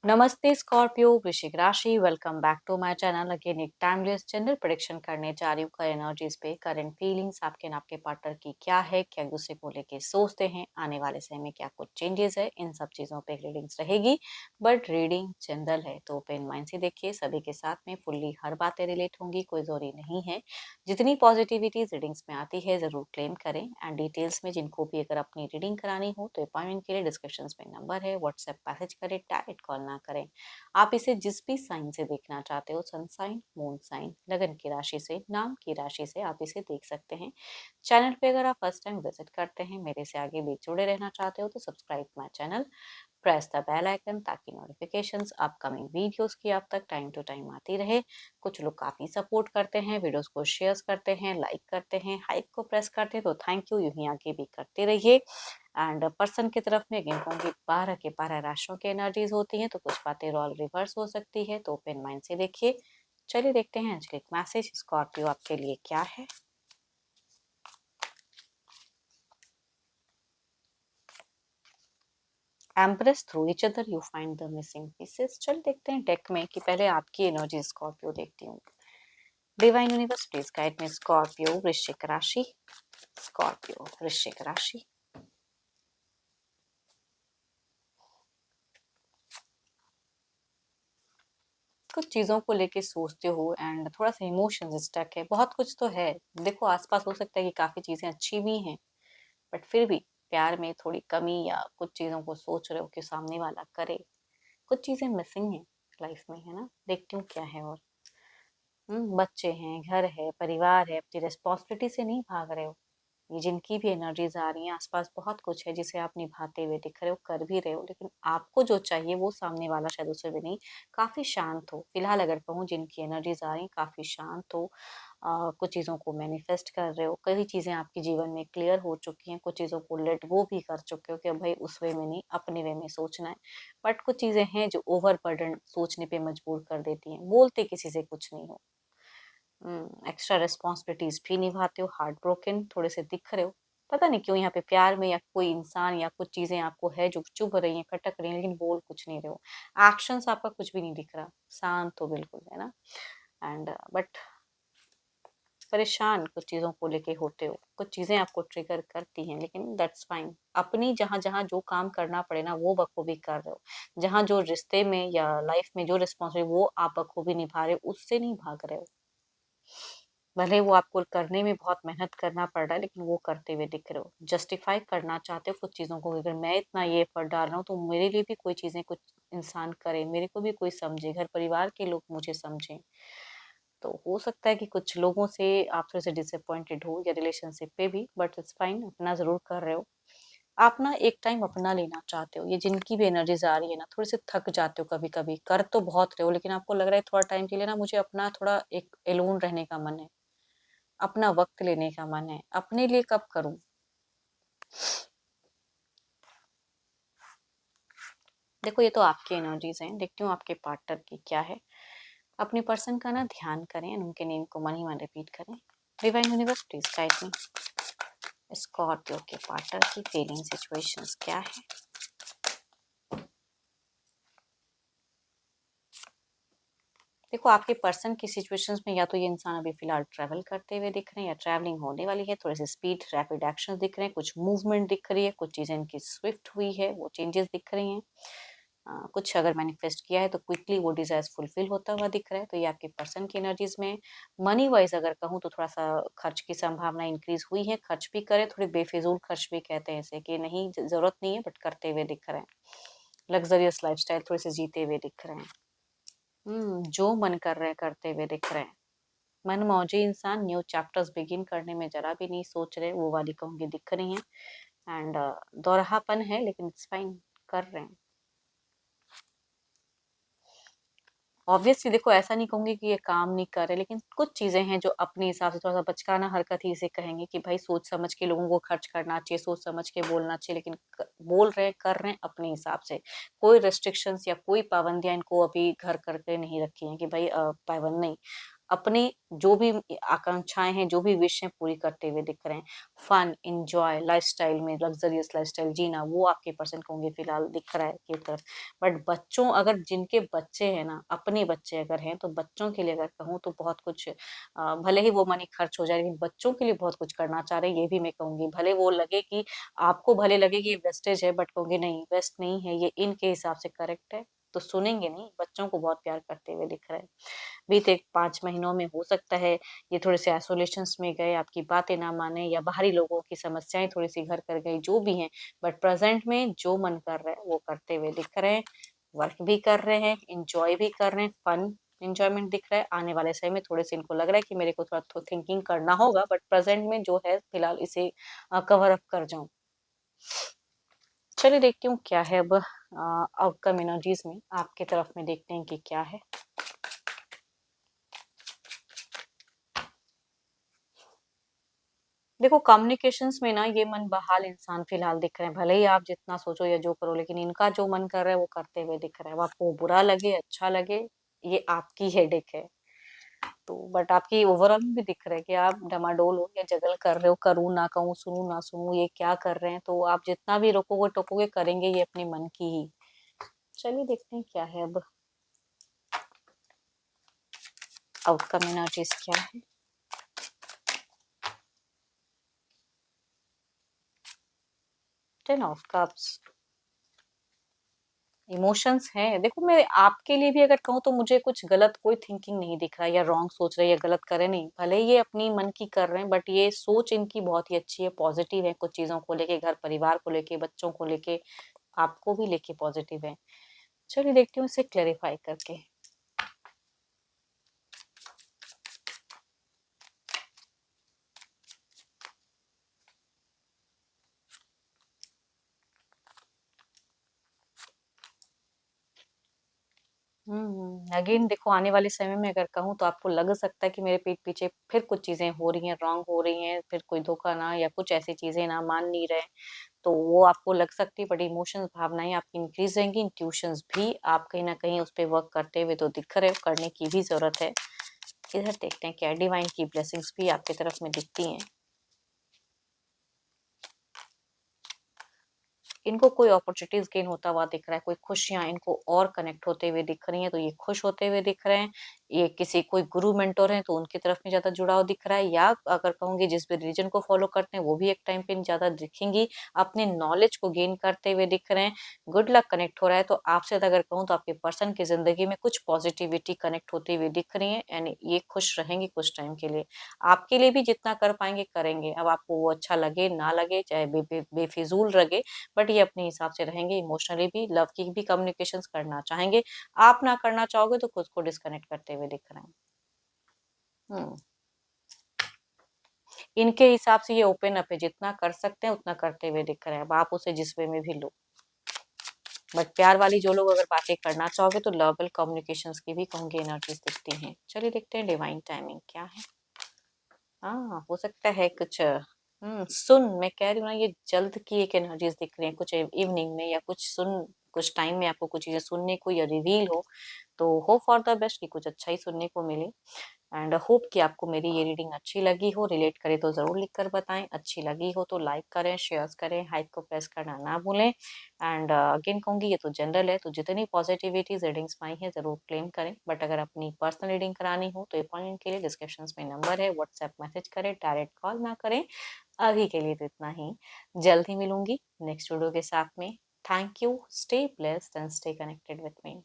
नमस्ते स्कॉर्पियो वृश्चिक राशि। Welcome back to my channel. Again एक टाइमलेस जनरल प्रेडिक्शन करने जा रही हूँ कर एनर्जीज पे। करंट फीलिंग्स आपके ना आपके पार्टनर की क्या है, क्या एक दूसरे को लेके सोचते हैं, आने वाले समय में क्या कुछ चेंजेस है, इन सब चीजों पे रीडिंग्स रहेगी। बट रीडिंग जनरल है तो ओपन माइंड से देखिए। सभी के साथ में फुल्ली हर बातें रिलेट होंगी, कोई जरूरी नहीं है। जितनी पॉजिटिविटी रीडिंग्स में आती है जरूर क्लेम करें। एंड डिटेल्स में जिनको भी अगर अपनी रीडिंग करानी हो तो अपॉइंटमेंट के लिए डिस्क्रिप्शन में नंबर है, व्हाट्सएप मैसेज करें, डायरेक्ट कॉल ना करें। आप इसे जिस भी साइन से देखना चाहते हो, सन साइन, मून साइन, लगन की राशि से, नाम की राशि से आप इसे देख सकते हैं। चैनल पे अगर आप फर्स्ट टाइम विजिट करते हैं, मेरे से आगे भी जुड़े रहना चाहते हो तो subscribe my channel, press the bell icon ताकि नोटिफिकेशंस अपकमिंग वीडियोस की आप तक टाइम टू टाइम आती रहे। कुछ लोग काफी सपोर्ट करते हैं, वीडियोस को शेयर करते हैं, लाइक करते हैं, हाइप को प्रेस करते हैं, तो थैंक यू, यूं ही आगे भी करते रहिए। एंड पर्सन की तरफ में अगेन कहूंगी 12 के 12 राशियों की एनर्जीज होती हैं, तो कुछ बातें रोल रिवर्स हो सकती है, तो ओपन माइंड से देखिए। चलिए देखते हैं आज का एक मैसेज स्कॉर्पियो आपके लिए क्या है। Empress through each other you find the missing pieces. चल देखते हैं डेक में कि पहले आपकी एनर्जी स्कॉर्पियो देखती हूँ। डिवाइन यूनिवर्स प्लीज गाइड में स्कॉर्पियो वृश्चिक राशि। स्कॉर्पियो वृश्चिक राशि। कुछ चीजों को लेके सोचते हो एंड थोड़ा सा इमोशंस स्टक है, बहुत कुछ तो है। देखो आसपास हो सकता है कि काफी चीजें अच्छी भी हैं, बट फिर भी प्यार में थोड़ी कमी या कुछ चीजों को सोच रहे हो कि सामने वाला करे। कुछ चीजें मिसिंग है लाइफ में, है ना। देखती हूँ क्या है। और बच्चे हैं, घर है, परिवार है, अपनी रिस्पॉन्सिबिलिटी से नहीं भाग रहे हो। ये जिनकी भी एनर्जीज आ रही हैं, आसपास बहुत कुछ है जिसे आप निभाते हुए दिख रहे हो, कर भी रहे हो, लेकिन आपको जो चाहिए वो सामने वाला शायद उसे भी नहीं। काफी शांत हो फिलहाल, अगर कहूँ जिनकी एनर्जीज आ रही हैं काफी शांत हो। कुछ चीजों को मैनिफेस्ट कर रहे हो, कई चीजें आपके जीवन में क्लियर हो चुकी हैं, कुछ चीजों को लेट गो भी कर चुके हो कि अब भाई उस वे में नहीं, अपने वे में सोचना है। बट कुछ चीजें हैं जो ओवर बर्डन सोचने पे मजबूर कर देती हैं, बोलते किसी से कुछ नहीं हो। एक्स्ट्रा रिस्पॉन्सिबिलिटीज भी निभाते हो, हार्ट ब्रोकन थोड़े से दिख रहे हो। पता नहीं क्यों यहाँ पे प्यार में या कोई इंसान या कुछ चीजें आपको है जो चुभ रही हैं, खटक रही हैं, लेकिन बोल कुछ नहीं रहे हो। एक्शंस आपका कुछ भी नहीं दिख रहा, शांत हो बिल्कुल, है ना। एंड बट परेशान कुछ चीजों को लेके होते हो, कुछ चीजें आपको ट्रिगर करती हैं, लेकिन दैट्स फाइन। अपनी जहां जहां जो काम करना पड़े ना वो बखूबी कर रहे हो। जहां जो रिश्ते में या लाइफ में जो रिस्पॉन्सिबिलिटी वो आप बखूबी निभा रहे हो, उससे नहीं भाग रहे हो। भले वो आपको करने में बहुत मेहनत करना पड़ रहा है, लेकिन वो करते हुए दिख रहे हो। जस्टिफाई करना चाहते हो कुछ चीज़ों को, अगर मैं इतना ये एफर्ट डाल रहा हूँ तो मेरे लिए भी कोई चीज़ें कुछ इंसान करे, मेरे को भी कोई समझे, घर परिवार के लोग मुझे समझें। तो हो सकता है कि कुछ लोगों से आप थोड़े से डिसअपॉइंटेड हो या रिलेशनशिप पे भी, बट इट्स फाइन, अपना ज़रूर कर रहे हो। आप ना एक टाइम अपना लेना चाहते हो। ये जिनकी भी एनर्जीज आ रही है ना, थोड़े से थक जाते हो कभी कभी, कर तो बहुत रहे हो, लेकिन आपको लग रहा है थोड़ा टाइम के लिए ना मुझे अपना थोड़ा एक एलोन रहने का मन है, अपना वक्त लेने का मन है, अपने लिए कब करूं। देखो ये तो आपकी एनर्जीज हैं, देखती हूँ आपके पार्टनर की क्या है। अपने पर्सन का ना ध्यान करें, उनके नेम को मन ही मन रिपीट करें। Divine universe please guide me Scorpio के पार्टनर की फीलिंग सिचुएशंस क्या है। देखो आपके पर्सन की सिचुएशंस में या तो ये इंसान अभी फिलहाल ट्रैवल करते हुए दिख रहे हैं या ट्रैवलिंग होने वाली है, थोड़े से स्पीड रैपिड एक्शन दिख रहे हैं, कुछ मूवमेंट दिख रही है, कुछ चीजें इनकी स्विफ्ट हुई है, वो चेंजेस दिख रही हैं। कुछ अगर मैनिफेस्ट किया है तो क्विकली वो डिजायर्स फुलफिल होता हुआ दिख रहा है, तो ये आपके पर्सन की एनर्जीज में। मनी वाइज अगर कहूँ तो थोड़ा सा खर्च की संभावना इंक्रीज हुई है, खर्च भी करे, थोड़ी बेफिजूल खर्च भी कहते हैं ऐसे कि नहीं जरूरत नहीं है बट करते हुए दिख रहे हैं। लग्जरियस लाइफस्टाइल थोड़े से जीते हुए दिख रहे हैं। जो मन कर रहे हैं करते हुए दिख रहे हैं। मन मौजी इंसान, न्यू चैप्टर्स बिगिन करने में जरा भी नहीं सोच रहे, वो वाली कहूंगी दिख रही हैं। एंड दोहरापन है लेकिन इट्स फाइन, कर रहे हैं। ऑब्वियसली देखो ऐसा नहीं कहूंगी कि ये काम नहीं कर रहे, लेकिन कुछ चीजें हैं जो अपने हिसाब से थोड़ा सा बचकाना हरकत ही इसे कहेंगे कि भाई सोच समझ के लोगों को खर्च करना चाहिए, सोच समझ के बोलना चाहिए, लेकिन बोल रहे हैं, कर रहे हैं अपने हिसाब से। कोई रेस्ट्रिक्शंस या कोई पाबंदियां इनको अभी घर करके नहीं रखी हैं कि भाई पाबंद नहीं। अपनी जो भी आकांक्षाएं हैं, जो भी विश हैं, पूरी करते हुए दिख रहे हैं। फन, एंजॉय, लाइफस्टाइल में लग्जरियस लाइफस्टाइल जीना, वो आपके पर्सन को होंगे फिलहाल दिख रहा है की तरफ। बट बच्चों, अगर जिनके बच्चे हैं ना, अपने बच्चे अगर हैं, तो बच्चों के लिए अगर कहूँ तो बहुत कुछ भले ही वो मनी खर्च हो जाए, लेकिन बच्चों के लिए बहुत कुछ करना चाह रहे हैं, ये भी मैं कहूंगी। भले वो लगे कि आपको भले लगे कि ये वेस्टेज है, बट कहूंगी नहीं, वेस्ट नहीं है, ये इनके हिसाब से करेक्ट है। तो सुनेंगे नहीं, बच्चों को बहुत प्यार करते हुए दिख रहे हैं। बीते 5 महीनों में हो सकता है ये थोड़े से आइसोलेशंस में गए, आपकी बातें ना माने, या बाहरी लोगों की समस्याएं थोड़ी सी घर कर गई, जो भी हैं। बट प्रेजेंट में जो मन कर रहा है वो करते हुए दिख रहे हैं। वर्क भी कर रहे हैं, इंजॉय भी कर रहे हैं, फन इंजॉयमेंट दिख रहा है। आने वाले समय में थोड़े से इनको लग रहा है कि मेरे को थोड़ा तो थिंकिंग करना होगा, बट प्रेजेंट में जो है फिलहाल इसे कवर अप कर जाऊं। चलिए देखती हूँ क्या है अब आउटकम एनर्जीज में, आपके तरफ में देखते हैं कि क्या है। देखो, कम्युनिकेशंस में ना ये मन बहाल इंसान फिलहाल दिख रहे हैं। भले ही आप जितना सोचो या जो करो, लेकिन इनका जो मन कर रहा है वो करते हुए दिख रहा है। वो आपको बुरा लगे, अच्छा लगे, ये आपकी हेडेक है। तो बट आपकी ओवरऑल में भी दिख रहा है कि आप डमाडोल हो या जगल कर रहे हो, करूँ ना कहूँ, सुनूं ना सुनूं, ये क्या कर रहे हैं। तो आप जितना भी रोकोगे टोकोगे, करेंगे ये अपने मन की ही। चलिए देखते हैं क्या है अब आउटकम एनर्जीज क्या है। 10 ऑफ कप्स। इमोशंस हैं। देखो, मैं आपके लिए भी अगर कहूँ तो मुझे कुछ गलत कोई थिंकिंग नहीं दिख रहा है, या रॉन्ग सोच रहे हैं, या गलत कर रहे हैं, नहीं। भले ही ये अपनी मन की कर रहे हैं, बट ये सोच इनकी बहुत ही अच्छी है, पॉजिटिव है, कुछ चीजों को लेके, घर परिवार को लेके, बच्चों को लेके, आपको भी लेके पॉजिटिव है। चलिए देखती हूँ इसे क्लेरिफाई करके। अगेन देखो, आने वाले समय में अगर कहूँ तो आपको लग सकता है कि मेरे पीठ पीछे फिर कुछ चीजें हो रही हैं, रॉन्ग हो रही हैं, फिर कोई धोखा ना, या कुछ ऐसी चीजें ना, मान नहीं रहे। तो वो आपको लग सकती है, बट इमोशंस, भावनाएं आपकी इंक्रीज रहेंगी, इंट्यूशंस भी आप कहीं ना कहीं उस पर वर्क करते हुए तो दिख रहे हो, करने की भी जरूरत है। इधर देखते हैं क्या डिवाइन की ब्लेसिंग्स भी आपकी तरफ में दिखती हैं। इनको कोई अपॉर्चुनिटीज गेन होता हुआ दिख रहा है, कोई खुशियां इनको और कनेक्ट होते हुए दिख रही हैं, तो ये खुश होते हुए दिख रहे हैं। ये किसी कोई गुरु मेंटोर हैं तो उनकी तरफ में ज्यादा जुड़ाव दिख रहा है, या अगर कहूंगी जिस भी रिलीजन को फॉलो करते हैं वो भी एक टाइम पे ज्यादा दिखेंगी, अपने नॉलेज को गेन करते हुए दिख रहे हैं। गुड लक कनेक्ट हो रहा है, तो आपसे अगर कहूँ तो आपके पर्सन की जिंदगी में कुछ पॉजिटिविटी कनेक्ट होती हुई दिख रही है, एंड ये खुश रहेंगे कुछ टाइम के लिए। आपके लिए भी जितना कर पाएंगे करेंगे। अब आपको वो अच्छा लगे ना लगे, चाहे बेफिजूल लगे, बट ये अपने हिसाब से रहेंगे। इमोशनली भी, लव की भी कम्युनिकेशंस करना चाहेंगे। आप ना करना चाहोगे तो खुद को डिस्कनेक्ट करते हुए दिख रहे हैं। हम्म इनके हिसाब से ये ओपन अप है, जितना कर सकते हैं उतना करते हुए दिख रहे हैं। अब आप उसे जिस वे में भी लो। बट प्यार वाली जो लोग अगर बातें करना चाहोगे तो लवल कम्युनिकेशंस की भी कहूंगी एनर्जीज दिखती हैं। चलिए देखते हैं डिवाइन टाइमिंग क्या है। हाँ, हो सकता है कुछ सुन, मैं कह रही हूँ ना, ये जल्द की एक एनर्जीज दिख रही है, कुछ इवनिंग में, या कुछ कुछ टाइम में आपको कुछ चीजें सुनने को या रिवील हो। तो होप फॉर द बेस्ट कि कुछ अच्छा ही सुनने को मिले। एंड होप कि आपको मेरी ये रीडिंग अच्छी लगी हो, रिलेट करे तो जरूर लिख कर बताएं। अच्छी लगी हो तो लाइक करें, शेयर करें, हाइप को प्रेस करना ना भूलें। एंड अगेन कहूंगी, ये तो जनरल है, तो जितनी पॉजिटिविटी रीडिंग्स में आई है जरूर क्लेम करें। बट अगर अपनी पर्सनल रीडिंग करानी हो तो अपॉइंटमेंट के लिए डिस्क्रिप्शन में नंबर है, व्हाट्सएप मैसेज करें, डायरेक्ट कॉल ना करें। अभी के लिए तो इतना ही। जल्द ही मिलूंगी नेक्स्ट वीडियो के साथ में। Thank you, stay blessed and stay connected with me.